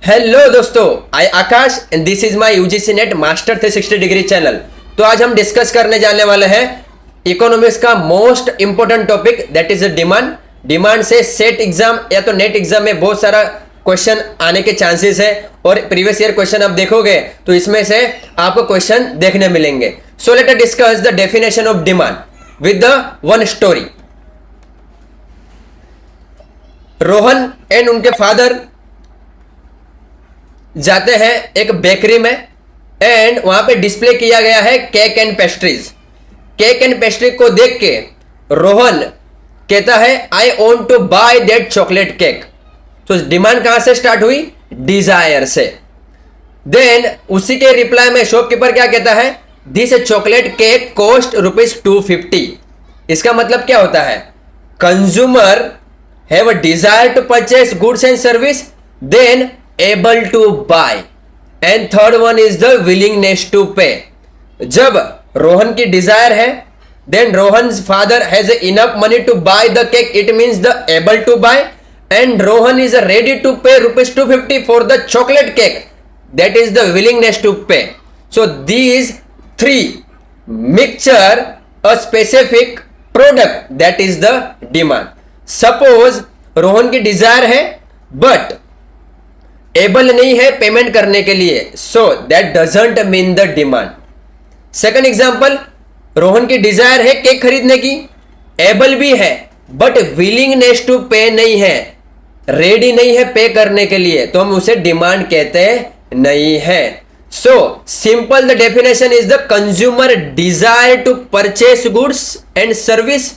Hello दोस्तों, I Akash and this is my UGC NET master 360 degree channel. तो आज हम डिस्कस करने जाने वाले हैं इकोनॉमिक्स का most important topic that is demand. Demand से सेट एग्जाम या तो नेट एग्जाम में बहुत सारा क्वेश्चन आने के चांसेस है और प्रीवियस ईयर क्वेश्चन आप देखोगे तो इसमें से आपको क्वेश्चन देखने मिलेंगे। सो let us discuss the definition of demand with the one story. Rohan and उनके फादर जाते हैं एक बेकरी में एंड वहां पे डिस्प्ले किया गया है cake and pastries. Cake and pastry को देख के रोहन कहता है I want to buy that chocolate cake. तो डिमांड कहां से स्टार्ट हुई? डिजायर से। देन उसी के रिप्लाई में शॉपकीपर क्या कहता है? This chocolate cake cost ₹250। इसका मतलब क्या होता है? Consumer have a desire to purchase goods and service then able to buy and third one is the willingness to pay। जब रोहन की डिजायर है then Rohan's father has enough money to buy the cake, it means the able to buy, and Rohan is ready to pay ₹250 for the chocolate cake, that is the willingness to pay। So these three mixture a specific product, that is the demand। Suppose Rohan की Dzire है but able नहीं है payment करने के लिए, so that doesn't mean the demand. Second example, Rohan की Dzire है cake खरीदने की, एबल भी है बट विलिंगनेस टू पे नहीं है, रेडी नहीं है पे करने के लिए, तो हम उसे डिमांड कहते नहीं है। So simple the definition is the consumer desire to purchase goods and service,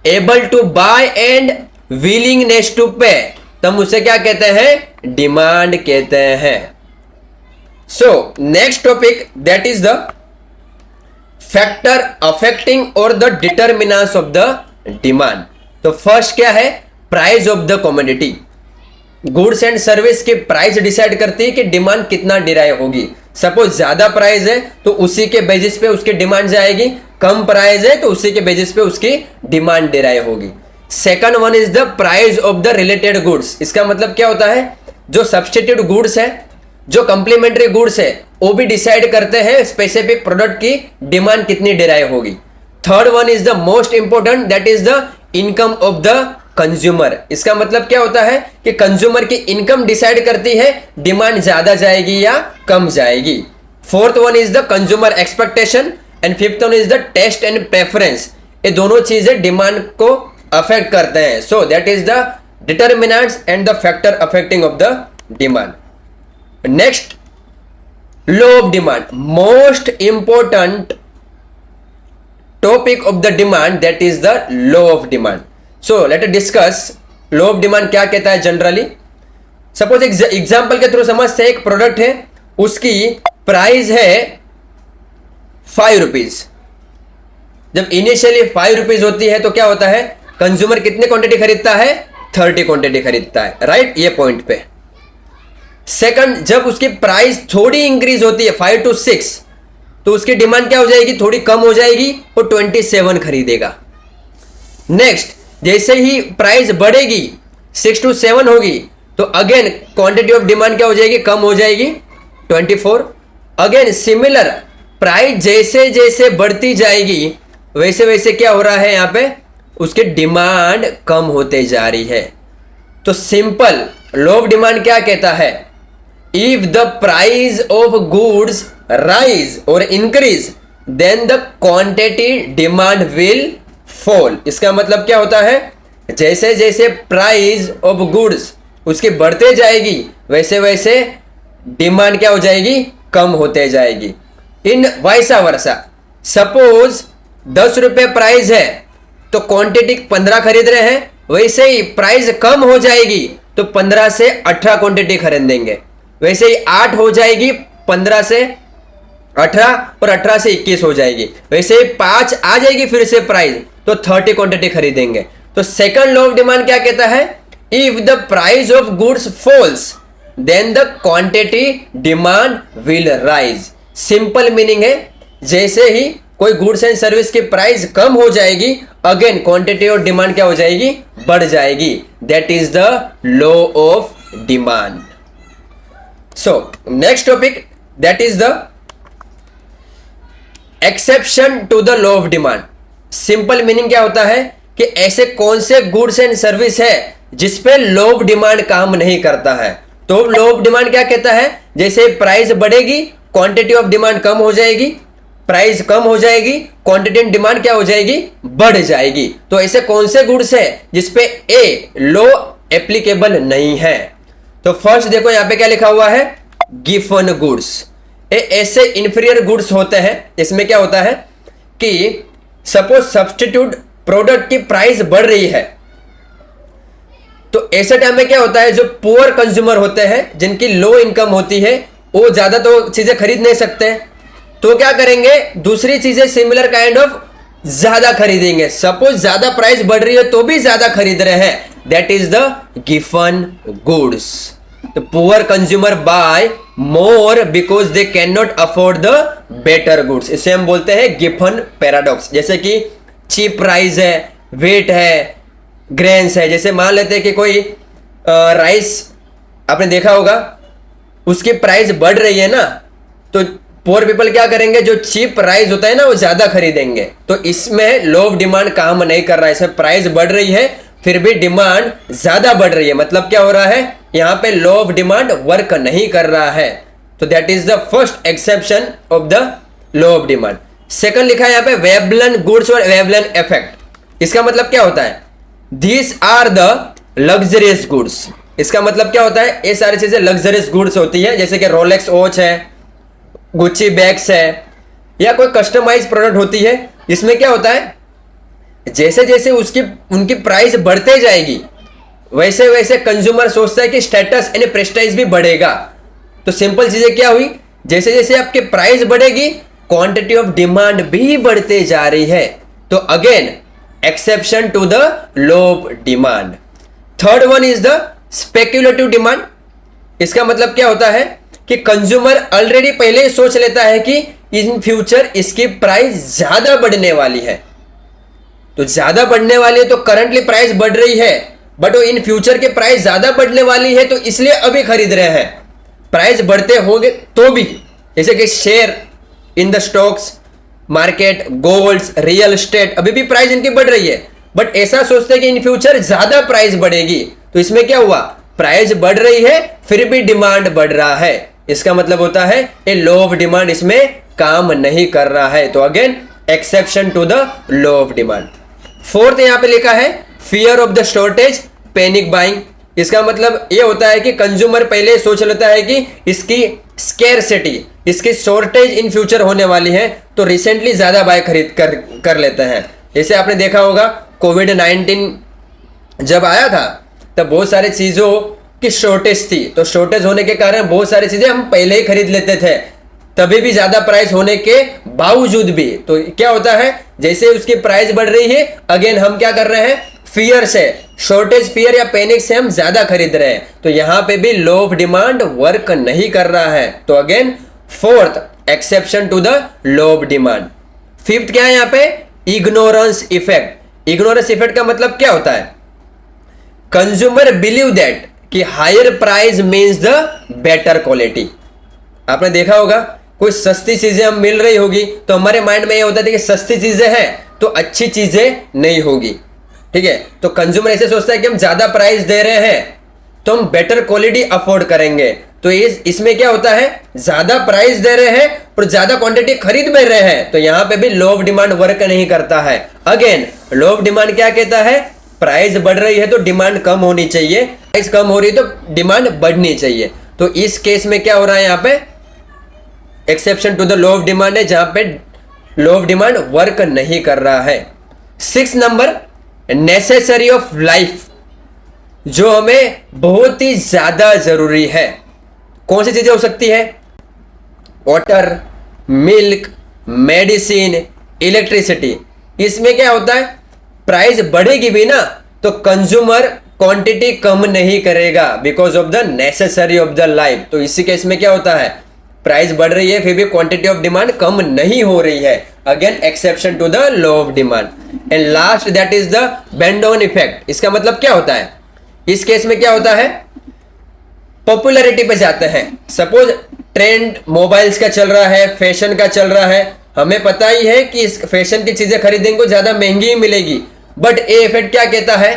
able to buy and willingness to pay, तो हम उसे क्या कहते हैं? डिमांड कहते हैं। So next topic that is the factor affecting और the determinants of the demand. तो फर्स्ट क्या है? Price of the commodity. Goods and service की प्राइस डिसाइड करती है कि डिमांड कितना डिराइव होगी। सपोज ज्यादा प्राइस है तो उसी के बेसिस पे उसकी डिमांड जाएगी, कम प्राइस है तो उसी के बेसिस पे उसकी डिमांड डिराइव होगी। Second one is the price of the related goods. इसका मतलब क्या होता है? जो सब्स्टिट्यूट गुड्स है, जो कंप्लीमेंट्री गुड्स है, वो भी डिसाइड करते हैं स्पेसिफिक प्रोडक्ट की डिमांड कितनी डिराइव होगी। Third one is the most important that is the income of the consumer. इसका मतलब क्या होता है कि कंज्यूमर की इनकम डिसाइड करती है डिमांड ज्यादा जाएगी या कम जाएगी। Fourth one is the consumer expectation and fifth one is the taste and preference. ये दोनों चीजें डिमांड को अफेक्ट करते हैं। So that is the determinants and the factor affecting of the demand. Next, law of demand, most important topic of the demand that is the law of demand. So let us discuss law of demand क्या कहता है generally. Suppose example के through समझते हैं, एक product है उसकी price है ₹5। जब इनिशियली ₹5 होती है तो क्या होता है? कंज्यूमर कितने क्वांटिटी खरीदता है? 30 क्वांटिटी खरीदता है, राइट? ये पॉइंट पे। सेकंड, जब उसकी प्राइस थोड़ी इंक्रीज होती है 5 to 6 तो उसकी डिमांड क्या हो जाएगी? थोड़ी कम हो जाएगी, वो 27 खरीदेगा। नेक्स्ट, जैसे ही प्राइस बढ़ेगी 6 to 7 होगी तो अगेन क्वांटिटी ऑफ डिमांड क्या हो जाएगी? कम हो जाएगी, 24। अगेन सिमिलर, प्राइस जैसे जैसे बढ़ती जाएगी वैसे वैसे क्या हो रहा है? यहाँ पे उसकी डिमांड कम होते जा रही है। तो सिंपल लॉ ऑफ डिमांड क्या कहता है? If the price of goods rise और increase then the quantity demand will fall. इसका मतलब क्या होता है? जैसे जैसे प्राइस ऑफ गुड्स उसकी बढ़ते जाएगी वैसे वैसे डिमांड क्या हो जाएगी? कम होते जाएगी। इन वाइसा वर्सा, सपोज ₹10 प्राइस है तो क्वांटिटी 15 खरीद रहे हैं, वैसे ही प्राइस कम हो जाएगी तो 15 से 18 क्वांटिटी खरीद देंगे, वैसे ही 8 हो जाएगी 15 से 18 और 18 से 21 हो जाएगी, वैसे ही 5 आ जाएगी फिर से प्राइस तो 30 क्वांटिटी खरीदेंगे। तो सेकंड लॉ ऑफ डिमांड क्या कहता है? If the price of goods falls then the quantity demand will rise. Simple meaning है, जैसे ही कोई गुड्स एंड सर्विस की प्राइस कम हो जाएगी अगेन क्वांटिटी और डिमांड क्या हो जाएगी? बढ़ जाएगी। That is the law of demand. So next topic that is the exception to the law of demand. Simple meaning क्या होता है कि ऐसे कौन से गुड्स एंड सर्विस है जिसपे लॉ ऑफ डिमांड काम नहीं करता है। तो लॉ ऑफ डिमांड क्या कहता है, जैसे प्राइस बढ़ेगी क्वांटिटी ऑफ डिमांड कम हो जाएगी, प्राइस कम हो जाएगी क्वांटिटी एंड डिमांड क्या हो जाएगी, बढ़ जाएगी। तो ऐसे कौन से गुड्स है जिसपे ए लॉ एप्लीकेबल नहीं है। तो फर्स्ट देखो यहां पे क्या लिखा हुआ है, गिवन गुड्स। ऐसे इंफीरियर गुड्स होते हैं, इसमें क्या होता है कि सपोज सब्स्टिट्यूट प्रोडक्ट की प्राइस बढ़ रही है, तो ऐसे टाइम में क्या होता है, जो पुअर कंज्यूमर होते हैं जिनकी लो इनकम होती है वो ज्यादा तो चीजें खरीद नहीं सकते, तो क्या करेंगे, दूसरी चीजें सिमिलर काइंड ऑफ ज्यादा खरीदेंगे। सपोज ज्यादा प्राइस बढ़ रही है तो भी ज्यादा खरीद रहे हैं, दैट इज द गिवन goods. The poor consumer buy more because they can not afford the better goods. इसे हम बोलते हैं गिवन पैराडॉक्स। जैसे कि चीप प्राइस है, वेट है, ग्रेन्स है। जैसे मान लेते हैं कि कोई राइस आपने देखा होगा उसकी प्राइस बढ़ रही है ना, तो पुअर पीपल क्या करेंगे, जो चीप राइस होता है ना वो ज्यादा खरीदेंगे। तो इसमें लॉ ऑफ डिमांड काम नहीं कर रहा है। इसमें प्राइस बढ़ रही है फिर भी डिमांड ज्यादा बढ़ रही है, मतलब क्या हो रहा है, यहां पे लॉ ऑफ डिमांड वर्क नहीं कर रहा है। तो that is the first exception of the law of demand. Second लिखा है यहां पे वेवलन गुड्स और वेवलन इफेक्ट। इसका मतलब क्या होता है, these are the luxurious goods. इसका मतलब क्या होता है, ये सारी चीजें लग्जरियस गुड्स होती है, जैसे कि रोलेक्स वॉच है, गुच्ची बैग्स है, या कोई कस्टमाइज प्रोडक्ट होती है। इसमें क्या होता है, जैसे जैसे उनकी प्राइस बढ़ते जाएगी वैसे वैसे कंज्यूमर सोचता है कि स्टेटस यानी प्रेस्टाइज भी बढ़ेगा। तो सिंपल चीजें क्या हुई, जैसे जैसे आपकी प्राइस बढ़ेगी क्वांटिटी ऑफ डिमांड भी बढ़ते जा रही है। तो again exception to the law of demand. Third one is the speculative demand. इसका मतलब क्या होता है कि कंज्यूमर ऑलरेडी पहले ही सोच लेता है कि इन फ्यूचर इसकी प्राइस ज्यादा बढ़ने वाली है। तो ज्यादा बढ़ने वाली है तो करंटली प्राइस बढ़ रही है, बट वो इन फ्यूचर के प्राइस ज्यादा बढ़ने वाली है तो इसलिए अभी खरीद रहे हैं। प्राइस बढ़ते होंगे तो भी, जैसे कि share in the stocks market, golds, real estate, अभी भी प्राइस इनकी बढ़ रही है, बट ऐसा सोचते हैं कि इन फ्यूचर ज्यादा प्राइस बढ़ेगी। तो इसमें क्या हुआ, प्राइस बढ़ रही है फिर भी डिमांड बढ़ रहा है। इसका मतलब होता है ये लॉ ऑफ डिमांड इसमें काम नहीं कर रहा है। तो again exception to the law of demand. Fourth यहां पे लिखा है fear of the shortage, panic buying. इसका मतलब ये होता है कि कंज्यूमर पहले सोच लेता है कि इसकी स्केर्सिटी, इसकी शॉर्टेज इन फ्यूचर होने वाली है, तो रिसेंटली ज्यादा बाय खरीद कर लेते हैं। जैसे आपने देखा होगा कोविड-19 जब आया था तब बहुत सारी चीजों की शॉर्टेज थी, तो शॉर्टेज होने के कारण बहुत सारी चीजें हम पहले ही खरीद लेते थे, तभी भी ज्यादा प्राइस होने के बावजूद भी। तो क्या होता है, जैसे उसकी प्राइस बढ़ रही है अगेन हम क्या कर रहे हैं, फियर से, शॉर्टेज फियर या पैनिक से हम ज्यादा खरीद रहे हैं। तो यहां पे भी लॉ ऑफ डिमांड वर्क नहीं कर रहा है। तो again fourth exception to the law of demand. Fifth क्या है यहां पे, इग्नोरेंस इफेक्ट। इग्नोरेंस इफेक्ट का मतलब क्या होता है, कंज्यूमर बिलीव दैट कि higher price means the better quality. आपने देखा होगा कोई सस्ती चीजें हम मिल रही होगी तो हमारे माइंड में ये होता है कि सस्ती चीजें हैं तो अच्छी चीजें नहीं होगी, ठीक है। तो कंज्यूमर ऐसे सोचता है कि हम ज्यादा प्राइस दे रहे हैं तो हम बेटर क्वालिटी अफोर्ड करेंगे। तो इसमें क्या होता है, ज्यादा प्राइस दे रहे हैं और ज्यादा क्वांटिटी खरीद भी रहे हैं, तो यहां पे भी लॉ ऑफ डिमांड वर्क नहीं करता है। अगेन लॉ ऑफ डिमांड क्या कहता है, प्राइस बढ़ रही है तो डिमांड कम होनी चाहिए, प्राइस कम हो रही है तो डिमांड बढ़नी चाहिए। तो इस केस में क्या हो रहा है, यहां पे exception to the law of demand है, जहां पे लॉ ऑफ डिमांड वर्क नहीं कर रहा है। 6 नंबर नेसेसरी ऑफ लाइफ, जो हमें बहुत ही ज्यादा जरूरी है। कौन सी चीजें हो सकती है, वाटर, मिल्क, मेडिसिन, इलेक्ट्रिसिटी। इसमें क्या होता है, प्राइस बढ़ेगी भी ना तो कंज्यूमर क्वांटिटी कम नहीं करेगा because of the necessary of the life. तो इसी केस में क्या होता है, प्राइस बढ़ रही है फिर भी क्वांटिटी ऑफ डिमांड कम नहीं हो रही है। Again exception to the law of demand. And last that is the bend down effect. इसका मतलब क्या होता है, इस केस में क्या होता है, पॉपुलैरिटी पे जाते हैं। सपोज ट्रेंड मोबाइल्स का चल रहा है, फैशन का चल रहा है, हमें पता ही है कि इस फैशन की चीजें खरीदेंगे तो ज्यादा महंगी ही मिलेगी, बट ए इफेक्ट क्या कहता है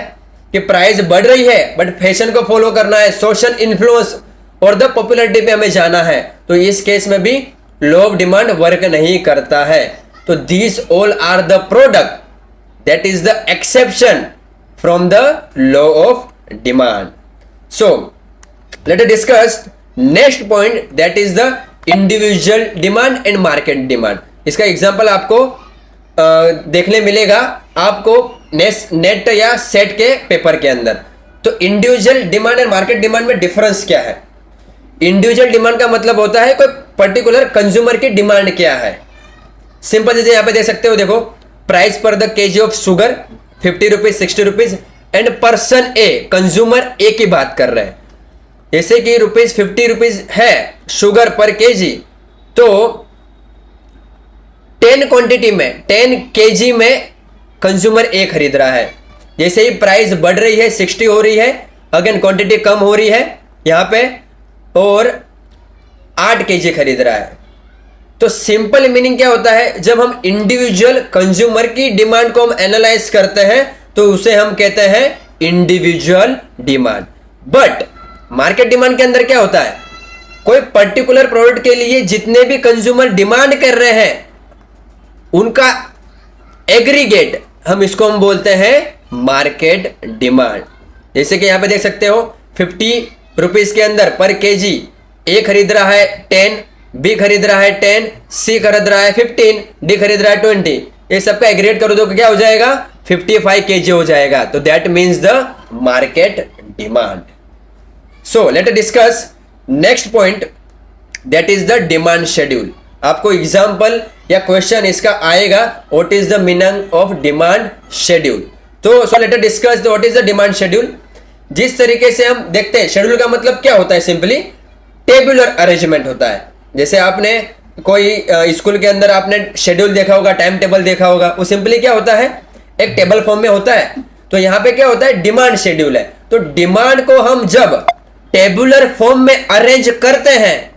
कि प्राइस बढ़ रही है बट फैशन को फॉलो करना है, सोशल इन्फ्लुएंस और द पॉपुलैरिटी पे हमें जाना है, तो इस केस में भी लॉ ऑफ डिमांड वर्क नहीं करता है। तो these all are the product that is the exception from the law of demand. So let us discuss next point that is the individual demand and market demand. इसका example आपको देखने मिलेगा आपको net या सेट के paper के अंदर। तो individual demand and market demand में डिफरेंस क्या है? इंडिविजुअल डिमांड का मतलब होता है कोई पर्टिकुलर कंज्यूमर की डिमांड क्या है। सिंपल जैसे यहां पे देख सकते हो, देखो प्राइस पर the KG of sugar 50 rupees 60 rupees and person A, consumer A की बात कर रहे हैं। जैसे कि ₹50 है शुगर पर केजी, तो 10 क्वांटिटी में 10 केजी में कंज्यूमर ए खरीद रहा है। जैसे ही प्राइस बढ़ रही है 60 हो रही है, अगेन क्वांटिटी कम हो रही है यहां पे और 8 केजी खरीद रहा है। तो सिंपल मीनिंग क्या होता है, जब हम इंडिविजुअल कंज्यूमर की डिमांड को हम एनालाइज करते हैं तो उसे हम कहते हैं individual demand. But market demand के अंदर क्या होता है, कोई पर्टिकुलर प्रोडक्ट के लिए जितने भी कंज्यूमर डिमांड कर रहे हैं उनका एग्रीगेट, हम इसको हम बोलते हैं मार्केट डिमांड। जैसे कि यहां पे देख सकते हो 50 रुपीज के अंदर पर केजी ए खरीद रहा है 10, बी खरीद रहा है 10, सी खरीद रहा है 15, डी खरीद रहा है 20। ये सबका एग्रीगेट करो तो क्या हो जाएगा, 55 केजी हो जाएगा। तो that means the market demand. So let us discuss next point that is the demand schedule. आपको एग्जाम्पल या क्वेश्चन इसका आएगा, what is the meaning of demand schedule. तो so let us discuss what is the demand schedule. जिस तरीके से हम देखते हैं, शेड्यूल का मतलब क्या होता है, सिंपली टेबुलर अरेंजमेंट होता है। जैसे आपने कोई स्कूल के अंदर आपने शेड्यूल देखा होगा, टाइम टेबल देखा होगा, वो सिंपली क्या होता है, एक टेबल फॉर्म में होता है। तो यहाँ पे क्या होता है, डिमांड शेड्यूल है। तो डिमांड को हम जब टेबुलर फॉर्म में अरेंज करते हैं,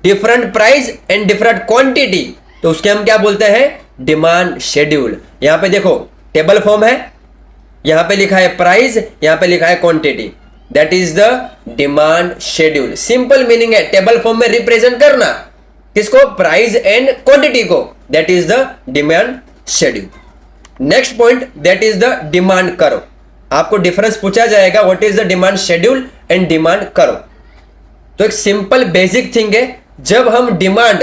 different price and different quantity, तो उसके हम क्या बोलते हैं, डिमांड शेड्यूल। यहां पे देखो टेबल फॉर्म है, यहां पे लिखा है प्राइस, यहां पे लिखा है quantity, that is the demand schedule. Simple meaning है टेबल फॉर्म में रिप्रेजेंट करना किसको, प्राइस एंड क्वांटिटी को, that is the demand schedule. Next point that is the demand curve. आपको डिफरेंस पूछा जाएगा, what is the demand schedule and demand curve. तो एक सिंपल बेसिक थिंग है, जब हम डिमांड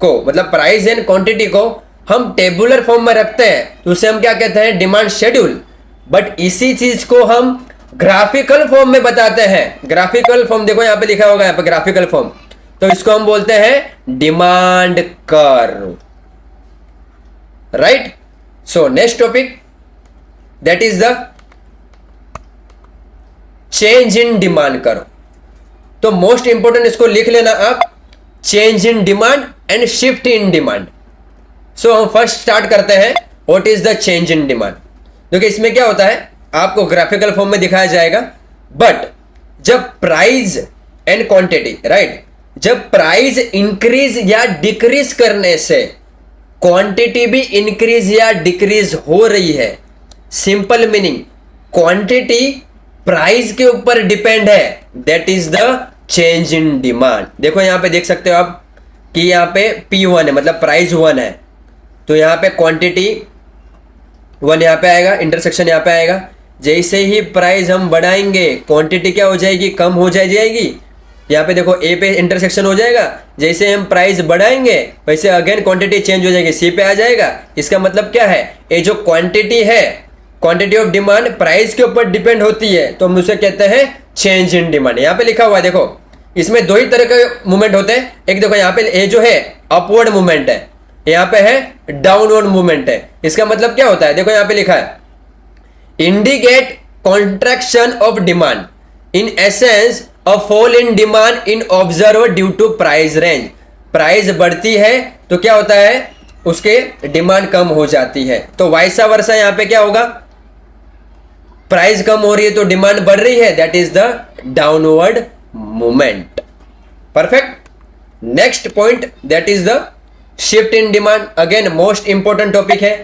को मतलब प्राइस एंड क्वांटिटी को हम टेबुलर फॉर्म में रखते हैं तो उसे हम क्या कहते हैं, डिमांड शेड्यूल। बट इसी चीज को हम ग्राफिकल फॉर्म में बताते हैं। ग्राफिकल फॉर्म देखो यहां पे लिखा होगा, यहां पे ग्राफिकल फॉर्म, तो इसको हम बोलते हैं demand curve, right. So next topic that is the change in demand curve. तो मोस्ट इंपोर्टेंट इसको लिख लेना आप, change in demand and shift in demand. So हम फर्स्ट स्टार्ट करते हैं, what is the change in demand. देखिए इसमें क्या होता है, आपको ग्राफिकल फॉर्म में दिखाया जाएगा, बट जब प्राइस एंड क्वांटिटी, राइट, जब प्राइस इंक्रीज या डिक्रीज करने से क्वांटिटी भी इंक्रीज या डिक्रीज हो रही है। सिंपल मीनिंग, क्वांटिटी प्राइस के ऊपर डिपेंड है, that is the change in demand. देखो यहां पे देख सकते हो आप कि यहां पे P1 है, मतलब प्राइस 1 है, तो यहां पे क्वांटिटी 1 यहां पे आएगा, इंटरसेक्शन यहां पे आएगा। जैसे ही प्राइस हम बढ़ाएंगे क्वांटिटी क्या हो जाएगी, कम हो जाएगी। यहाँ पे देखो ए पे इंटरसेक्शन हो जाएगा, जैसे हम प्राइस बढ़ाएंगे वैसे अगेन क्वांटिटी चेंज हो जाएगी, सी पे आ जाएगा। इसका मतलब क्या है, ये जो क्वांटिटी है, क्वांटिटी ऑफ डिमांड प्राइस के ऊपर डिपेंड होती है, तो हम उसे कहते हैं चेंज इन डिमांड। यहाँ पे लिखा हुआ है, देखो इसमें दो ही तरह के मूवमेंट होते हैं। एक देखो यहाँ पे ये जो है अपवर्ड मूवमेंट है, यहाँ पे है डाउनवर्ड मूवमेंट है। इसका मतलब क्या होता है, देखो यहाँ पे लिखा है indicate contraction of demand, in essence a fall in demand in observe due to price range. Price बढ़ती है तो क्या होता है, उसके डिमांड कम हो जाती है। तो वाइसा वर्सा यहाँ पे क्या होगा, प्राइस कम हो रही है तो डिमांड बढ़ रही है, that is the downward movement. Perfect. Next point that is the shift in demand. Again most important topic है।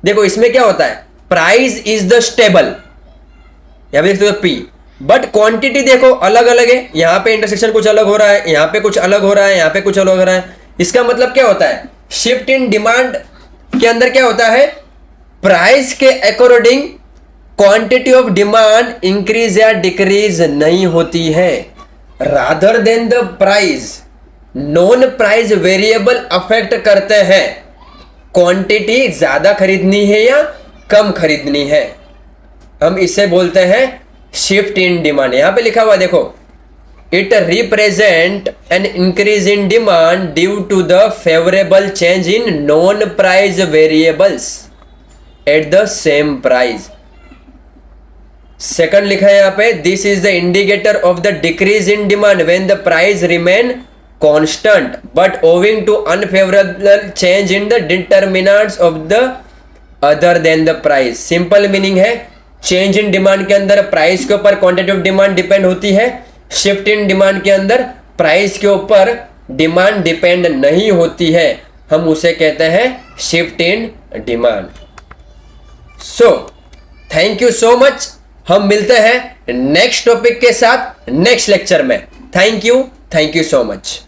देखो इसमें क्या होता है, प्राइस इज द स्टेबल, यहां पे देख सकते हो पी, बट क्वांटिटी देखो अलग अलग है। यहां पे इंटरसेक्शन कुछ अलग हो रहा है, यहां पे कुछ अलग हो रहा है, यहां पे कुछ अलग हो रहा है। इसका मतलब क्या होता है, शिफ्ट इन डिमांड के अंदर क्या होता है, प्राइस के according quantity of demand increase या डिक्रीज नहीं होती है। Rather than the price, non price variable affect करते हैं क्वांटिटी ज्यादा खरीदनी है या कम खरीदनी है। हम इसे बोलते हैं शिफ्ट इन डिमांड। यहां पे लिखा हुआ देखो, it represent an increase in demand due to the favourable change in non price variables at the same price. Second लिखा है यहां पे, this is the indicator of the decrease in demand when the price remain constant but owing to unfavourable change in the determinants of the other than the price. Simple meaning है, change in demand के अंदर price के ऊपर quantity of demand depend होती है, shift in demand के अंदर price के ऊपर डिमांड डिपेंड नहीं होती है। हम उसे कहते हैं shift in demand. So thank you so much. हम मिलते हैं नेक्स्ट टॉपिक के साथ नेक्स्ट लेक्चर में। Thank you so much.